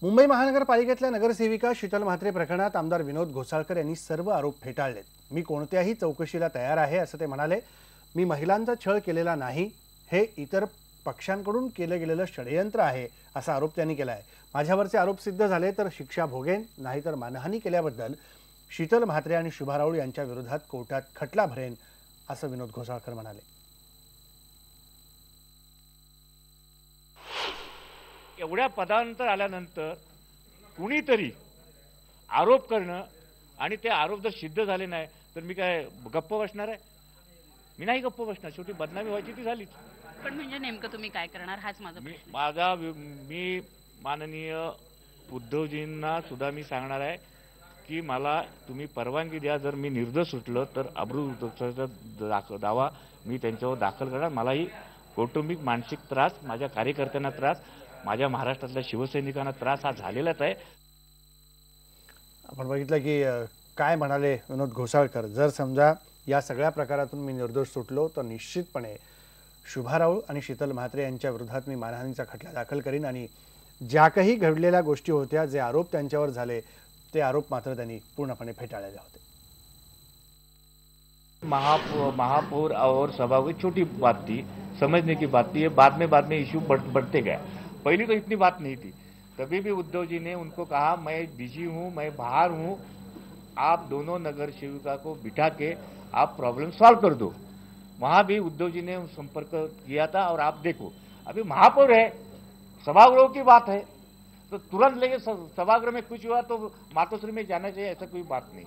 मुंबई महानगरपालिकेतल्या नगरसेविका शीतल म्हात्रे प्रकरणात आमदार विनोद घोसाळकर यांनी सर्व आरोप फेटाळलेत। मी कोणत्याही चौकशीला तयार आहे असं ते म्हणाले। मी महिलांचा छळ केलेला नाही, हे इतर पक्षांकडून केले गेलेलं षडयंत्र आहे असा आरोप त्यांनी केलाय। माझ्यावरचे आरोप सिद्ध झाले तर शिक्षा भोगेन, नाहीतर मानहानी केल्याबद्दल शीतल म्हात्रे आणि शुभा राऊळ यांच्या विरोधात कोर्टात खटला भरेन असं विनोद घोसाळकर म्हणाले। एवढ्या पदांतर आल्यानंतर कुणीतरी आरोप करणं आणि ते आरोप जर सिद्ध झाले नाही तर मी काय गप्प बसणार आहे? मी नाही गप्प बसणार। शेवटी बदनामी व्हायची ती झालीच। पण म्हणजे नेमकं तुम्ही काय करणार हाच माझा प्रश्न आहे। मी माननीय उद्धवजींना सुद्धा मी सांगणार आहे की मला तुम्ही परवानगी द्या, जर मी निर्दोष सुटलो तर अब्रूचा दावा मी त्यांच्यावर दाखल करणार। मलाही कौटुंबिक मानसिक त्रास, माझ्या कार्यकर्त्यांना त्रास, माझ्या महाराष्ट्रातल्या शिवसैनिकांना त्रास हा झालेलाच आहे। आपण बघितलं की काय म्हणाले विनोद घोसाळकर, जर समजा या सगळ्या प्रकारातून मी निर्दोष सुटलो तर निश्चितपणे शुभा राऊळ आणि शीतल म्हात्रे यांच्या विरोधात मी मानहानीचा खटला दाखल करीन आणि ज्या काही घडलेल्या गोष्टी होत्या, जे आरोप त्यांच्यावर झाले ते आरोप मात्र त्यांनी पूर्णपणे फेटाळलेले होते। महापौर और सभापति छोटी बात थी, समझने की बात थी। ये बाद में इश्यू बढ़ते गए। पहले तो इतनी बात नहीं थी। तभी भी उद्धव जी ने उनको कहा मैं बिजी हूँ, मैं बाहर हूँ, आप दोनों नगर सेविका को बिठा के आप प्रॉब्लम सॉल्व कर दो। वहां भी उद्धव जी ने संपर्क किया था। और आप देखो अभी महापौर है, सभागृह की बात है तो तुरंत लेके सभागृह में कुछ हुआ तो मातोश्री में जाना चाहिए, ऐसा कोई बात नहीं।